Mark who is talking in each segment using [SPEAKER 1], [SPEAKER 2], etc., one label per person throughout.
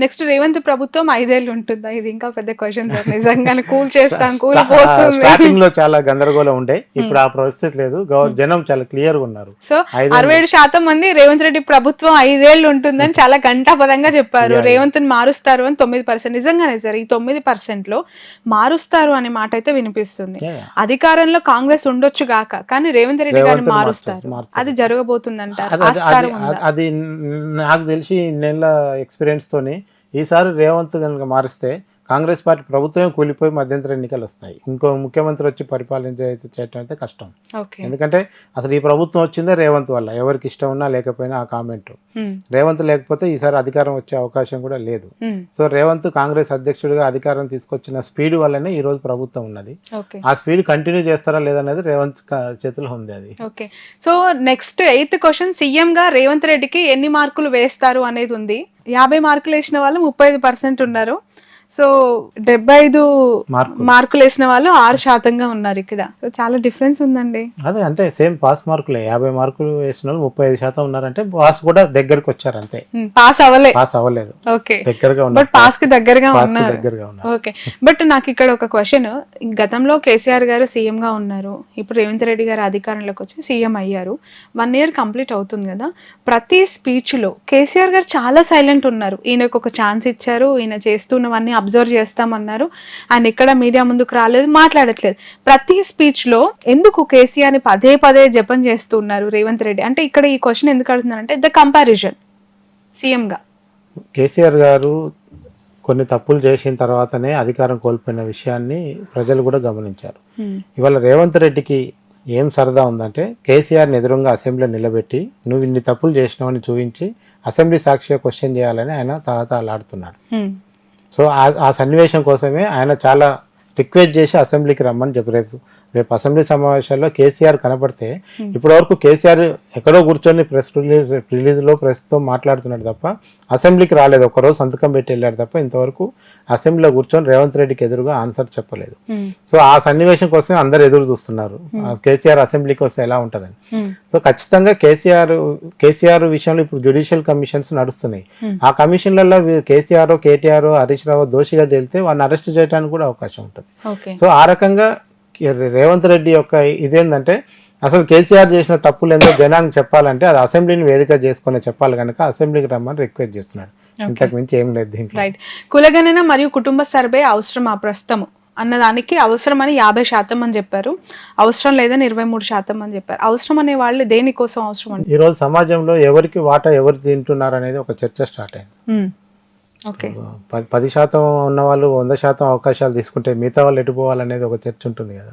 [SPEAKER 1] Next Revanth ప్రభుత్వం 5 ఏళ్ళు ఉంటుందా? ఇది ఇంకా పెద్ద క్వెషన్ సార్. నిజంగానే కూల్చేస్తాం, కూలిపోతుంది.
[SPEAKER 2] స్టార్టింగ్ లో చాలా గందరగోళం ఉండే, ఇప్పుడు ఆ పరిస్థితి లేదు. జనం చాలా క్లియర్ గా ఉన్నారు.
[SPEAKER 1] సో 67% మంది రేవంత్ రెడ్డి ప్రభుత్వం 5 ఏళ్ళు ఉంటుందని చాలా ఘంటాపథంగా చెప్పారు. రేవంత్ మారుస్తారు అని 9%. నిజంగానే సార్, ఈ 9% లో మారుస్తారు అనే మాట అయితే వినిపిస్తుంది. అధికారంలో కాంగ్రెస్ ఉండొచ్చు గాక, కానీ రేవంత్ రెడ్డి గారిని మారుస్తారు. అది జరగబోతుంది అంటారు.
[SPEAKER 2] అది నాకు తెలిసి నెల ఎక్స్పీరియన్స్ తోని ఈసారి రేవంత్ కనుక మారిస్తే కాంగ్రెస్ పార్టీ ప్రభుత్వమే కూలిపోయి మధ్యంతర ఎన్నికలు వస్తాయి. ఇంకో ముఖ్యమంత్రి వచ్చి చేయటం అయితే కష్టం. ఎందుకంటే అసలు ఈ ప్రభుత్వం వచ్చిందే రేవంత్ వల్ల. ఎవరికి ఇష్టం ఉన్నా లేకపోయినా ఆ కామెంట్ రేవంత్ లేకపోతే ఈసారి అధికారం వచ్చే అవకాశం కూడా లేదు. సో రేవంత్ కాంగ్రెస్ అధ్యక్షుడిగా అధికారం తీసుకొచ్చిన స్పీడ్ వల్లనే ఈ రోజు ప్రభుత్వం ఉన్నది. ఆ స్పీడ్ కంటిన్యూ చేస్తారా లేదనేది రేవంత్ చేతిలో ఉంది. అది
[SPEAKER 1] okay. So next 8th question, CM గా రేవంత్ రెడ్డికి ఎన్ని మార్కులు వేస్తారు అనేది ఉంది. 50 మార్కులు వేసిన వాళ్ళు 35% ఉన్నారు. సో 75 మార్కులు వేసిన వాళ్ళు 6% ఉన్నారు. ఇక్కడ చాలా డిఫరెన్స్ ఉందండి.
[SPEAKER 2] అదే అంటే సేమ్ పాస్ మార్కులే. 50 మార్కులు వేసిన వాళ్ళు 35% ఉన్నారంటే పాస్ కూడా దగ్గరకు వచ్చారు అంతే.
[SPEAKER 1] పాస్
[SPEAKER 2] అవ్వలేదు.
[SPEAKER 1] ఓకే,
[SPEAKER 2] దగ్గరగా ఉన్నారు.
[SPEAKER 1] బట్ పాస్ కి దగ్గరగా ఉన్నారు. ఓకే, బట్ నాకు ఇక్కడ ఒక క్వశ్చన్. గతంలో కేసీఆర్ గారు సీఎం గా ఉన్నారు, ఇప్పుడు రేవంత్ రెడ్డి గారు అధికారంలోకి వచ్చి సీఎం అయ్యారు. 1 year కంప్లీట్ అవుతుంది కదా. ప్రతి స్పీచ్ లో కేసీఆర్ గారు చాలా సైలెంట్ ఉన్నారు. ఈయనకు ఒక ఛాన్స్ ఇచ్చారు, ఈయన చేస్తున్నవన్నీ అబ్జర్వ్ చేస్తామన్నారు. ఆయన ఎక్కడ మీడియా ముందుకు రాలేదు, మాట్లాడట్లేదు. ప్రతి స్పీచ్ లో ఎందుకు కేసీఆర్ ని పదే పదే జపం చేస్తున్నారు రేవంత్ రెడ్డి? అంటే ఇక్కడ ఈ క్వశ్చన్ ఎందుకు అడుగుతున్నారంటే ద కంపారిజన్ సీఎం గా
[SPEAKER 2] కేసీఆర్ గారు కొన్ని తప్పులు చేసిన తర్వాతనే అధికారం కోల్పోయిన విషయాన్ని ప్రజలు కూడా గమనించారు. ఇవాళ రేవంత్ రెడ్డికి ఏం సరదా ఉందంటే కేసీఆర్ని ఎదురుగా అసెంబ్లీలో నిలబెట్టి నువ్వు ఇన్ని తప్పులు చేసినావని చూపించి అసెంబ్లీ సాక్షిగా క్వశ్చన్ చేయాలని ఆయన తహతలాడుతున్నాడు. సో ఆ సన్నివేశం కోసమే ఆయన చాలా రిక్వెస్ట్ చేసి అసెంబ్లీకి రమ్మని చెప్పి రేపు అసెంబ్లీ సమావేశాల్లో కేసీఆర్ కనపడితే ఇప్పటి వరకు కేసీఆర్ ఎక్కడో కూర్చొని రిలీజ్లో ప్రెస్తో మాట్లాడుతున్నాడు తప్ప అసెంబ్లీకి రాలేదు. ఒకరోజు సంతకం పెట్టి వెళ్ళాడు తప్ప ఇంతవరకు అసెంబ్లీలో కూర్చొని రేవంత్ రెడ్డికి ఎదురుగా ఆన్సర్ చెప్పలేదు. సో ఆ సన్నివేశం కోసం అందరు ఎదురు చూస్తున్నారు, కేసీఆర్ అసెంబ్లీకి వస్తే ఎలా ఉంటుందని. సో ఖచ్చితంగా కేసీఆర్ విషయంలో ఇప్పుడు జ్యుడిషియల్ కమిషన్స్ నడుస్తున్నాయి. ఆ కమిషన్లలో కేసీఆర్ కేటీఆర్ హరీష్ రావు దోషిగా తేలితే వాళ్ళని అరెస్ట్ చేయడానికి కూడా అవకాశం ఉంటుంది. సో ఆ రకంగా రేవంత్ రెడ్డి యొక్క ఇదేంటంటే అసలు కేసీఆర్ చేసిన తప్పులు ఏందో జనానికి చెప్పాలంటే అది అసెంబ్లీని వేదిక చేసుకుని చెప్పాలి కనుక అసెంబ్లీకి రమ్మని రిక్వెస్ట్ చేస్తున్నాడు. ఇంతకు మించి ఏం లేదు దీంట్లో.
[SPEAKER 1] రైట్. కులగణన మరియు కుటుంబ సర్వే అవసరమా ప్రస్తుతం అన్నదానికి అవసరం అని 50% అని చెప్పారు, అవసరం లేదని 23% అని చెప్పారు. అవసరం అనే వాళ్ళు దేనికోసం అవసరం అంటే
[SPEAKER 2] ఈ రోజు సమాజంలో ఎవరికి వాటా ఎవరు తింటున్నారు అనేది ఒక చర్చ స్టార్ట్ అయింది. 10% ఉన్న వాళ్ళు 100% అవకాశాలు తీసుకుంటే మిగతా వాళ్ళు ఎటుపోవాలనేది ఒక చర్చ ఉంటుంది కదా.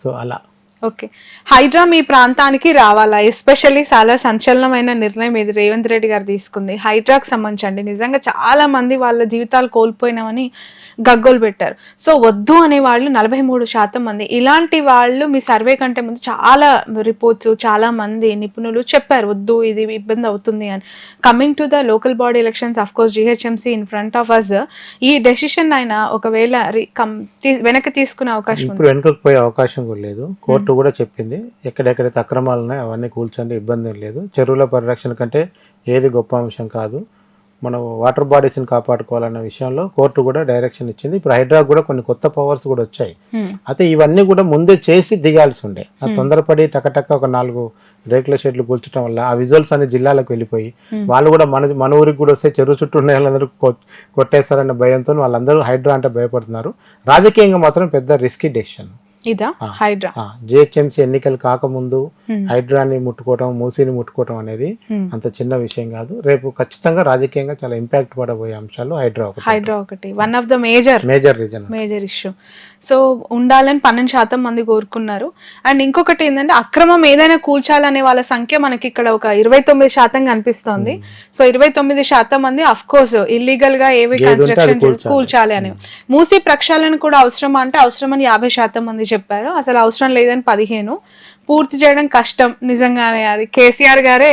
[SPEAKER 2] సో అలా
[SPEAKER 1] ఓకే. హైడ్రా మీ ప్రాంతానికి రావాలా? ఎస్పెషల్లీ చాలా సంచలనమైన నిర్ణయం ఇది రేవంత్ రెడ్డి గారు తీసుకుంది. హైడ్రాకి సంబంధించండి, నిజంగా చాలా మంది వాళ్ళ జీవితాలు కోల్పోయినామని గగ్గోలు పెట్టారు. సో వద్దు అనే వాళ్ళు 43% మంది. ఇలాంటి వాళ్ళు మీ సర్వే కంటే ముందు చాలా రిపోర్ట్స్, చాలా మంది నిపుణులు చెప్పారు వద్దు, ఇది ఇబ్బంది అవుతుంది అని. Coming to the local body elections, of course GHMC in front of us, ఈ డెసిషన్ ఆయన ఒకవేళ వెనక్కి తీసుకునే అవకాశం
[SPEAKER 2] ఇప్పుడు వెనకకు పోయే అవకాశం కూడా లేదు. కోర్టు కూడా చెప్పింది ఎక్కడెక్కడైతే అక్రమాలు ఉన్నాయో అవన్నీ కూల్చండి, ఇబ్బంది లేదు. చెరువుల పరిరక్షణ కంటే ఏది గొప్ప అంశం కాదు, మనం వాటర్ బాడీస్ని కాపాడుకోవాలన్న విషయంలో కోర్టు కూడా డైరెక్షన్ ఇచ్చింది. ఇప్పుడు హైడ్రా కూడా కొన్ని కొత్త పవర్స్ కూడా వచ్చాయి. అయితే ఇవన్నీ కూడా ముందే చేసి దిగాల్సి ఉండే. ఆ తొందరపడి టకటక్క ఒక 4 రేకుల షెడ్లు కూల్చడం వల్ల ఆ విజువల్స్ అనే జిల్లాలకు వెళ్ళిపోయి వాళ్ళు కూడా మన ఊరికి కూడా వస్తే చెరువు చుట్టూ ఉన్న వాళ్ళందరూ కొట్టేస్తారన్న భయంతో వాళ్ళందరూ హైడ్రా అంటే భయపడుతున్నారు. రాజకీయంగా మాత్రం పెద్ద రిస్కీ డెసిషన్
[SPEAKER 1] ఇదా హైడ్రా.
[SPEAKER 2] GHMC ఎన్నికలు కాకముందు హైడ్రాని ముట్టుకోవటం, మూసీని ముట్టుకోవటం అనేది అంత చిన్న విషయం కాదు. రేపు ఖచ్చితంగా రాజకీయంగా చాలా ఇంపాక్ట్ పడబోయే అంశాలు హైడ్రా ఒకటి
[SPEAKER 1] one of the major issue. So ఉండాలని 12% మంది కోరుకున్నారు. అండ్ ఇంకొకటి ఏంటంటే అక్రమం ఏదైనా కూల్చాలనే వాళ్ళ సంఖ్య మనకి ఇక్కడ ఒక 29% కనిపిస్తోంది. సో 29% మంది అఫ్ కోర్స్ ఇల్లీగల్ గా ఏవి కన్స్ట్రక్షన్ కూల్చాలి అని. మూసీ ప్రక్షాళన కూడా అవసరమా అంటే అవసరమని 50% మంది చెప్పారు. అసలు అవసరం లేదని 15. పూర్తి చేయడం కష్టం నిజంగానే. అది కేసీఆర్ గారే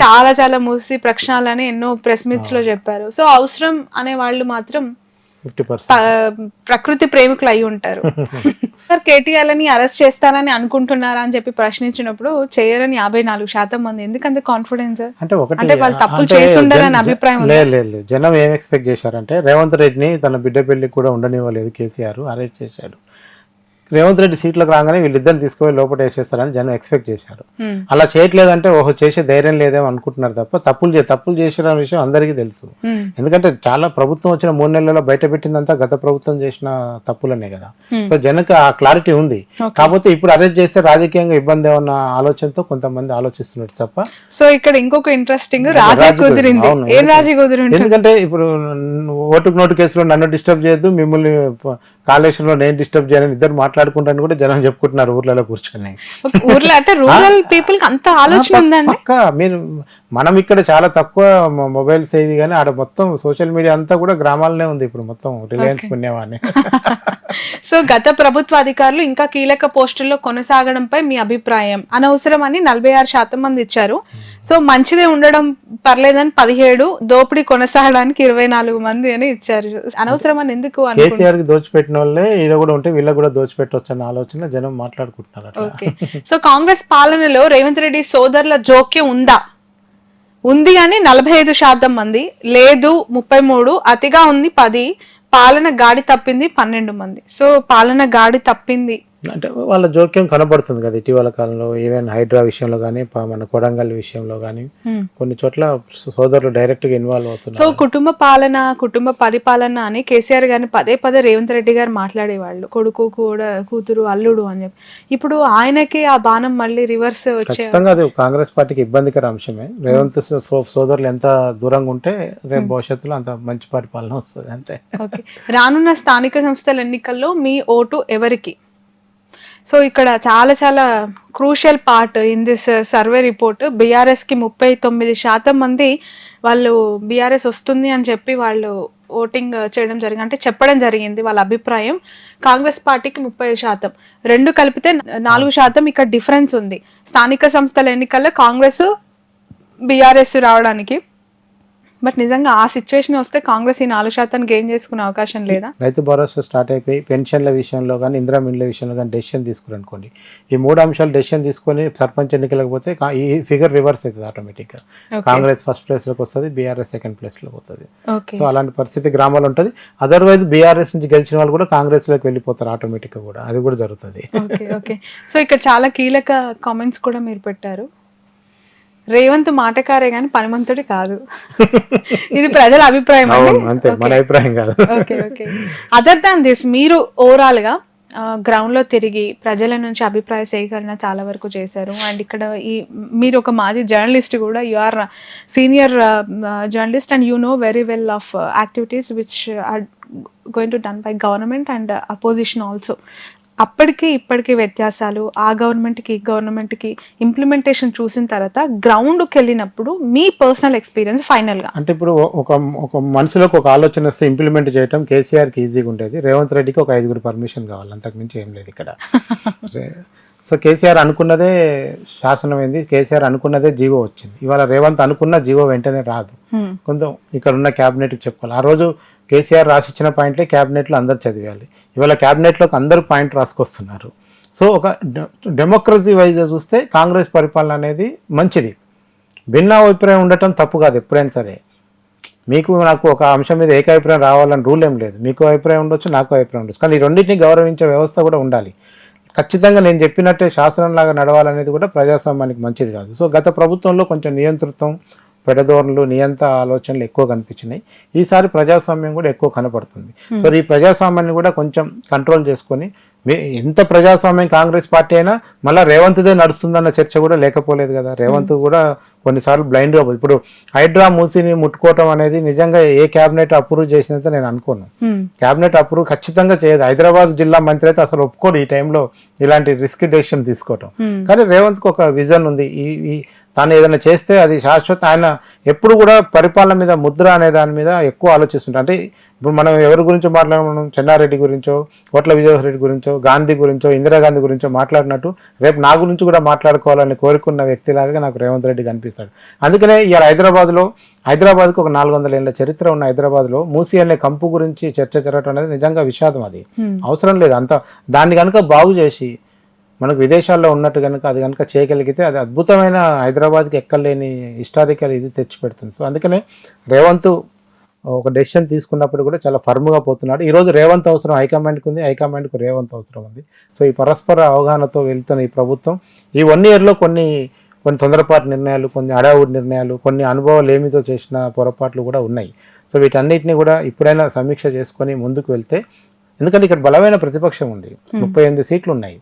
[SPEAKER 1] చాలా మూసి ప్రక్షాళన ఎన్నో ప్రెస్ మీట్స్ లో చెప్పారు. సో అవసరం అనే వాళ్ళు మాత్రం ప్రకృతి ప్రేమికులు అయి ఉంటారు. కేటీఆర్ ని అరెస్ట్ చేస్తారని అనుకుంటున్నారా అని చెప్పి ప్రశ్నించినప్పుడు చేయరని 54% మంది. ఎందుకంత కాన్ఫిడెన్స్? అంటే వాళ్ళు తప్పులు చేసి ఉండాలని అభిప్రాయం ఉందా?
[SPEAKER 2] లేదు, జనం ఏం ఎక్స్పెక్ట్ చేశారంటే రేవంత్ రెడ్డిని తన బిడ్డ పెళ్లికి కూడా ఉండనివ్వలేదు కేసీఆర్, అరెస్ట్ చేశాడు. రేవంత్ రెడ్డి సీట్లకు రాగానే వీళ్ళిద్దరిని తీసుకుపోయి లోపల వేసేస్తారని జనం ఎక్స్పెక్ట్ చేశారు. అలా చేయట్లేదంటే ఓహో చేసే ధైర్యం లేదేమో అనుకుంటున్నారు తప్ప తప్పులు చేసిన విషయం అందరికీ తెలుసు. ఎందుకంటే చాలా ప్రభుత్వం వచ్చిన 3 నెలల్లో బయట పెట్టిందంతా గత ప్రభుత్వం చేసిన తప్పులనే కదా. సో జనకు ఆ క్లారిటీ ఉంది. కాకపోతే ఇప్పుడు అరెస్ట్ చేస్తే రాజకీయంగా ఇబ్బంది ఏమన్న ఆలోచనతో కొంతమంది ఆలోచిస్తున్నారు తప్ప.
[SPEAKER 1] సో ఇక్కడ ఇంకొక ఇంట్రెస్టింగ్ రాజీ కుదిరింది. ఏం రాజీ కుదిరింది?
[SPEAKER 2] ఎందుకంటే ఇప్పుడు ఓటుకు నోటు కేసులో నన్ను డిస్టర్బ్ చేయొద్దు, మిమ్మల్ని కాళేశ్వరంలో నేను డిస్టర్బ్ చేయాలని ఇద్దరు మాట్లాడుకుంటాను కూడా జనం చెప్పుకుంటున్నారు ఊర్లలో కూర్చొని.
[SPEAKER 1] ఊర్లో అంటే రూరల్ పీపుల్ కి అంత ఆలోచన ఉందండి.
[SPEAKER 2] మీరు మనం ఇక్కడ చాలా తక్కువ మొబైల్ సేవి కానీ ఆడ మొత్తం సోషల్ మీడియా అంతా కూడా గ్రామాలనే ఉంది ఇప్పుడు మొత్తం రిలయన్స్ పుణ్యవాణి.
[SPEAKER 1] సో గత ప్రభుత్వ అధికారులు ఇంకా కీలక పోస్టుల్లో కొనసాగడంపై మీ అభిప్రాయం? అనవసరం అని 46% మంది ఇచ్చారు. సో మంచిదే ఉండడం పర్లేదని 17, దోపిడీ కొనసాగడానికి 24 మంది అని ఇచ్చారు. అనవసరం అని ఎందుకు?
[SPEAKER 2] కేసీఆర్ కి దోచిపెట్టిన వాళ్ళే ఈడ కూడా ఉంటే వీళ్ళకి కూడా దోచిపెట్టవచ్చు అన్న ఆలోచన జనం మాట్లాడుకుంటున్నారు.
[SPEAKER 1] ఓకే. సో కాంగ్రెస్ పాలనలో రేవంత్ రెడ్డి సోదరుల జోక్యం ఉందా? ఉంది అని 45% మంది, లేదు 33, అతిగా ఉంది 10, పాలన గాడి తప్పింది 12 మంది. సో పాలన గాడి తప్పింది
[SPEAKER 2] అంటే వాళ్ళ జోక్యం కనబడుతుంది కదా ఇటీవల కాలంలో. ఈవెన్ హైడ్రా విషయంలో కానీ మన కొడంగల్ విషయంలో కానీ కొన్ని చోట్ల సోదరులు డైరెక్ట్ గా ఇన్వాల్వ్ అవుతున్నారు.
[SPEAKER 1] సో కుటుంబ పాలన, కుటుంబ పరిపాలన అని కేసీఆర్ గారిని పదే రేవంత్ రెడ్డి గారు మాట్లాడేవాళ్ళు. కొడుకు కూడా, కూతురు, అల్లుడు అని చెప్పి. ఇప్పుడు ఆయనకి ఆ బాణం మళ్ళీ రివర్స్ వచ్చే.
[SPEAKER 2] ఖచ్చితంగా అది కాంగ్రెస్ పార్టీకి ఇబ్బందికర అంశమే. రేవంత్ సోదరులు ఎంత దూరంగా ఉంటే రేపు భవిష్యత్తులో అంత మంచి పరిపాలన వస్తుంది అంతే.
[SPEAKER 1] ఓకే. రానున్న స్థానిక సంస్థల ఎన్నికల్లో మీ ఓటు ఎవరికి? సో ఇక్కడ చాలా crucial part in this survey report. బీఆర్ఎస్కి 39% మంది వాళ్ళు బీఆర్ఎస్ వస్తుంది అని చెప్పి వాళ్ళు ఓటింగ్ చేయడం జరిగింది, అంటే చెప్పడం జరిగింది వాళ్ళ అభిప్రాయం. కాంగ్రెస్ పార్టీకి 30%, రెండు కలిపితే 4% ఇక్కడ డిఫరెన్స్ ఉంది స్థానిక సంస్థల ఎన్నికల్లో కాంగ్రెస్ బీఆర్ఎస్ రావడానికి. బట్ నిజంగా ఆ సిచ్యువేషన్ వస్తే కాంగ్రెస్ ఈ 4% గెయిన్ చేసుకునే అవకాశం లేదా?
[SPEAKER 2] రైతు భరోసా స్టార్ట్ అయిపోయి పెన్షన్ల విషయంలో కానీ ఇందిరా మిన్ల విషయంలో కానీ డెసిషన్ తీసుకురనుకోండి, ఈ 3 అంశాలు డెసిషన్ తీసుకొని సర్పంచ్ ఎన్నికలకు పోతే ఈ ఫిగర్ రివర్స్ అవుతుంది ఆటోమేటిక్గా. కాంగ్రెస్ ఫస్ట్ ప్లేస్లోకి వస్తుంది, బీఆర్ఎస్ సెకండ్ ప్లేస్లోకి వస్తుంది. సో అలాంటి పరిస్థితి గ్రామాలు ఉంటుంది. అదర్వైజ్ బీఆర్ఎస్ నుంచి గెలిచిన వాళ్ళు కూడా కాంగ్రెస్లోకి వెళ్ళిపోతారు ఆటోమేటిక్గా, కూడా అది కూడా జరుగుతుంది.
[SPEAKER 1] ఓకే. సో ఇక్కడ చాలా కీలక కామెంట్స్ కూడా మీరు పెట్టారు. రేవంత్ మాటకారే గాని పనిమంతుడి కాదు, ఇది ప్రజల అభిప్రాయం.
[SPEAKER 2] అంతే, మన అభిప్రాయం కాదు.
[SPEAKER 1] ఓకే. అదర్ దాన్ దిస్, మీరు ఓవరాల్ గా గ్రౌండ్ లో తిరిగి ప్రజల నుంచి అభిప్రాయ సేకరణ చాలా వరకు చేశారు. అండ్ ఇక్కడ మీరు ఒక మాజీ జర్నలిస్ట్ కూడా, you are senior journalist and you know very well of activities which are going to done by government and opposition also. అప్పటికి ఇప్పటికీ వ్యత్యాసాలు, ఆ గవర్నమెంట్కి ఈ గవర్నమెంట్కి ఇంప్లిమెంటేషన్ చూసిన తర్వాత గ్రౌండ్కి వెళ్ళినప్పుడు మీ పర్సనల్ ఎక్స్పీరియన్స్ ఫైనల్గా అంటే
[SPEAKER 2] ఇప్పుడు ఒక మనసులోకి ఒక ఆలోచన వస్తే ఇంప్లిమెంట్ చేయడం కేసీఆర్కి ఈజీగా ఉండేది, రేవంత్ రెడ్డికి ఒక 5 పర్మిషన్ కావాలి, అంతకుమించి ఏం లేదు ఇక్కడ. సో కేసీఆర్ అనుకున్నదే శాసనం అయింది, కేసీఆర్ అనుకున్నదే జీవో వచ్చింది. ఇవాళ రేవంత్ అనుకున్న జీవో వెంటనే రాదు, కొంచెం ఇక్కడ ఉన్న క్యాబినెట్కి చెప్పుకోవాలి. ఆ రోజు కేసీఆర్ రాసిచ్చిన పాయింట్లే క్యాబినెట్లో అందరు చదివాలి, ఇవాళ క్యాబినెట్లోకి అందరూ పాయింట్ రాసుకొస్తున్నారు. సో ఒక డెమోక్రసీ వైజ్గా చూస్తే కాంగ్రెస్ పరిపాలన అనేది మంచిది. భిన్న అభిప్రాయం ఉండటం తప్పు కాదు ఎప్పుడైనా సరే. మీకు నాకు ఒక అంశం మీద ఏకాభిప్రాయం రావాలని రూల్ ఏం లేదు, మీకు అభిప్రాయం ఉండొచ్చు, నాకు అభిప్రాయం ఉండొచ్చు, కానీ ఈ రెండింటిని గౌరవించే వ్యవస్థ కూడా ఉండాలి. ఖచ్చితంగా నేను చెప్పినట్టే శాసనంలాగా నడవాలనేది కూడా ప్రజాస్వామ్యానికి మంచిది కాదు. సో గత ప్రభుత్వంలో కొంచెం నియంతృత్వం, పెడధోరణులు, నియంత ఆలోచనలు ఎక్కువ కనిపించినాయి. ఈసారి ప్రజాస్వామ్యం కూడా ఎక్కువ కనపడుతుంది. సో ఈ ప్రజాస్వామ్యాన్ని కూడా కొంచెం కంట్రోల్ చేసుకొని, ఎంత ప్రజాస్వామ్యం కాంగ్రెస్ పార్టీ అయినా మళ్ళీ రేవంత్దే నడుస్తుందన్న చర్చ కూడా లేకపోలేదు కదా. రేవంత్ కూడా కొన్నిసార్లు బ్లైండ్గా పోయి, ఇప్పుడు హైడ్రా మూసిని ముట్టుకోవటం అనేది నిజంగా ఏ క్యాబినెట్ అప్రూవ్ చేసినంత నేను అనుకోను. క్యాబినెట్ అప్రూవ్ ఖచ్చితంగా చేయదు. హైదరాబాద్ జిల్లా మంత్రి అయితే అసలు ఒప్పుకోడు ఈ టైంలో ఇలాంటి రిస్క్ డెసిషన్ తీసుకోవటం. కానీ రేవంత్కి ఒక విజన్ ఉంది, ఈ తాను ఏదైనా చేస్తే అది శాశ్వత. ఆయన ఎప్పుడు కూడా పరిపాలన మీద ముద్ర అనే దాని మీద ఎక్కువ ఆలోచిస్తుంటారు. అంటే ఇప్పుడు మనం ఎవరి గురించో మనం చెన్నారెడ్డి గురించో, కోట్ల విజయరెడ్డి గురించో, గాంధీ గురించో, ఇందిరాగాంధీ గురించో మాట్లాడినట్టు రేపు నా గురించి కూడా మాట్లాడుకోవాలని కోరుకున్న వ్యక్తిలాగా నాకు రేవంత్ రెడ్డి కనిపిస్తాడు. అందుకనే ఇవాళ హైదరాబాద్కు ఒక 400 ఏళ్ల చరిత్ర ఉన్న హైదరాబాద్లో మూసీ అనే కంపు గురించి చర్చ జరగటం అనేది నిజంగా విషాదం. అది అవసరం లేదు. అంత దాన్ని కనుక బాగు చేసి మనకు విదేశాల్లో ఉన్నట్టు కనుక అది కనుక చేయగలిగితే అది అద్భుతమైన హైదరాబాద్కి ఎక్కలేని హిస్టారికల్ ఇది తెచ్చిపెడుతుంది. సో అందుకనే రేవంత్ ఒక డెసిషన్ తీసుకున్నప్పుడు కూడా చాలా ఫర్మ్గా పోతున్నాడు. ఈరోజు రేవంత్ అవసరం హైకమాండ్కి ఉంది, హైకమాండ్కు రేవంత్ అవసరం ఉంది. సో ఈ పరస్పర అవగాహనతో వెళ్తున్న ఈ ప్రభుత్వం ఈ 1 yearలో కొన్ని తొందరపాటు నిర్ణయాలు, కొన్ని అడావుడి నిర్ణయాలు, కొన్ని అనుభవాలు ఏమితో చేసిన పొరపాట్లు కూడా ఉన్నాయి. సో వీటన్నిటిని కూడా ఇప్పుడైనా సమీక్ష చేసుకొని ముందుకు వెళ్తే, ఎందుకంటే ఇక్కడ బలమైన ప్రతిపక్షం ఉంది, 38 సీట్లు ఉన్నాయి.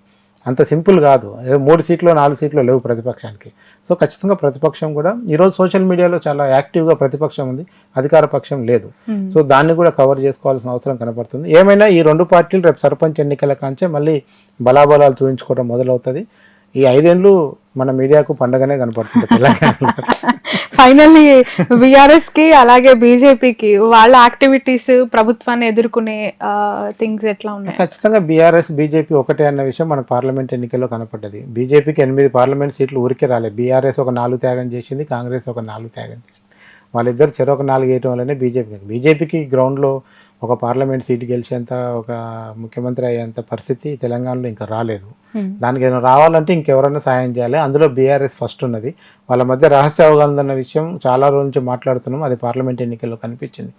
[SPEAKER 2] అంత సింపుల్ కాదు, 3 సీట్లు 4 సీట్లు లేవు ప్రతిపక్షానికి. సో ఖచ్చితంగా ప్రతిపక్షం కూడా ఈరోజు సోషల్ మీడియాలో చాలా యాక్టివ్గా ప్రతిపక్షం ఉంది, అధికార పక్షం లేదు. సో దాన్ని కూడా కవర్ చేసుకోవాల్సిన అవసరం కనపడుతుంది. ఏమైనా ఈ 2 పార్టీలు రేపు సర్పంచ్ ఎన్నికల కాంచే మళ్ళీ బలాబలాలు చూపించుకోవడం మొదలవుతుంది. ఈ 5 ఏళ్ళు మన మీడియాకు పండగనే కనపడుతుంది తెలంగాణలో.
[SPEAKER 1] ఫైనల్లీ బీఆర్ఎస్ కి అలాగే బీజేపీకి వాళ్ళ యాక్టివిటీస్, ప్రభుత్వాన్ని ఎదుర్కొనే థింగ్స్ ఎట్లా ఉన్నాయి?
[SPEAKER 2] ఖచ్చితంగా బీఆర్ఎస్ బీజేపీ ఒకటే అన్న విషయం మన పార్లమెంట్ ఎన్నికల్లో కనపడ్డది. బీజేపీకి 8 పార్లమెంట్ సీట్లు ఊరికే రాలేదు. బీఆర్ఎస్ ఒక 4 త్యాగం చేసింది, కాంగ్రెస్ ఒక 4 త్యాగం చేసింది. వాళ్ళిద్దరు చెరొక 4 వేయటం వల్లనే బీజేపీకి గ్రౌండ్లో ఒక పార్లమెంట్ సీటు గెలిచేంత, ఒక ముఖ్యమంత్రి అయ్యేంత పరిస్థితి తెలంగాణలో ఇంకా రాలేదు. దానికి ఏదైనా రావాలంటే ఇంకెవరైనా సాయం చేయాలి. అందులో బీఆర్ఎస్ ఫస్ట్ ఉన్నది. వాళ్ళ మధ్య రహస్య అవగాహన అన్న విషయం చాలా రోజుల నుంచి మాట్లాడుతున్నాం, అది పార్లమెంట్ ఎన్నికల్లో కనిపించింది.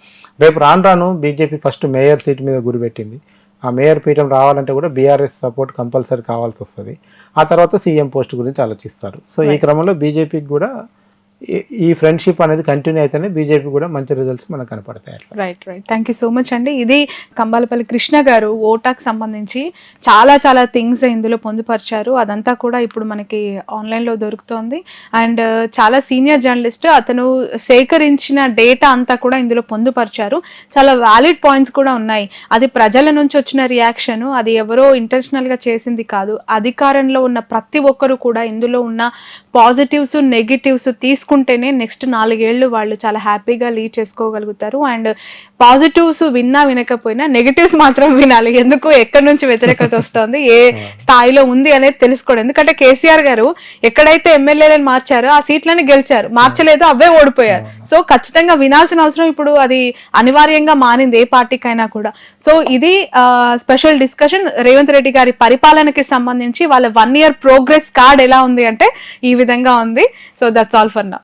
[SPEAKER 2] రేపు రాను బీజేపీ ఫస్ట్ మేయర్ సీటు మీద గురిపెట్టింది. ఆ మేయర్ పీఠం రావాలంటే కూడా బీఆర్ఎస్ సపోర్ట్ కంపల్సరీ కావాల్సి వస్తుంది. ఆ తర్వాత సీఎం పోస్ట్ గురించి ఆలోచిస్తారు. సో ఈ క్రమంలో బీజేపీకి కూడా ఈ ఫ్రెండ్షిప్ అనేది కంటిన్యూ అయితేనే బీజేపీ కూడా మంచి రిజల్ట్స్ మనకు కనపడతాయి.
[SPEAKER 1] Right. Thank you so much అండి. ఇది కంబాలపల్లి కృష్ణ గారు ఓటాకు సంబంధించి చాలా థింగ్స్ ఇందులో పొందుపరిచారు. అదంతా కూడా ఇప్పుడు మనకి ఆన్లైన్లో దొరుకుతోంది. అండ్ చాలా సీనియర్ జర్నలిస్ట్, అతను సేకరించిన డేటా అంతా కూడా ఇందులో పొందుపరిచారు. చాలా వ్యాలిడ్ పాయింట్స్ కూడా ఉన్నాయి. అది ప్రజల నుంచి వచ్చిన రియాక్షన్, అది ఎవరో ఇంటెన్షనల్గా చేసింది కాదు. అధికారంలో ఉన్న ప్రతి ఒక్కరు కూడా ఇందులో ఉన్న పాజిటివ్స్, నెగిటివ్స్ తీసుకుంటేనే నెక్స్ట్ 4 ఏళ్ళు వాళ్ళు చాలా హ్యాపీగా లీడ్ చేసుకోగలుగుతారు. అండ్ పాజిటివ్స్ వినకపోయినా నెగిటివ్స్ మాత్రం వినాలి. ఎందుకు, ఎక్కడి నుంచి వ్యతిరేకత వస్తుంది, ఏ స్థాయిలో ఉంది అనేది తెలుసుకోవడం. ఎందుకంటే కేసీఆర్ గారు ఎక్కడైతే ఎమ్మెల్యేలను మార్చారో ఆ సీట్లని గెలిచారు, మార్చలేదు అవే ఓడిపోయారు. సో ఖచ్చితంగా వినాల్సిన అవసరం ఇప్పుడు అది అనివార్యంగా మారింది ఏ పార్టీకైనా కూడా. సో ఇది స్పెషల్ డిస్కషన్ రేవంత్ రెడ్డి గారి పరిపాలనకి సంబంధించి వాళ్ళ 1 year ప్రోగ్రెస్ కార్డ్ ఎలా ఉంది అంటే ఈ విధంగా ఉంది. So that's all for now.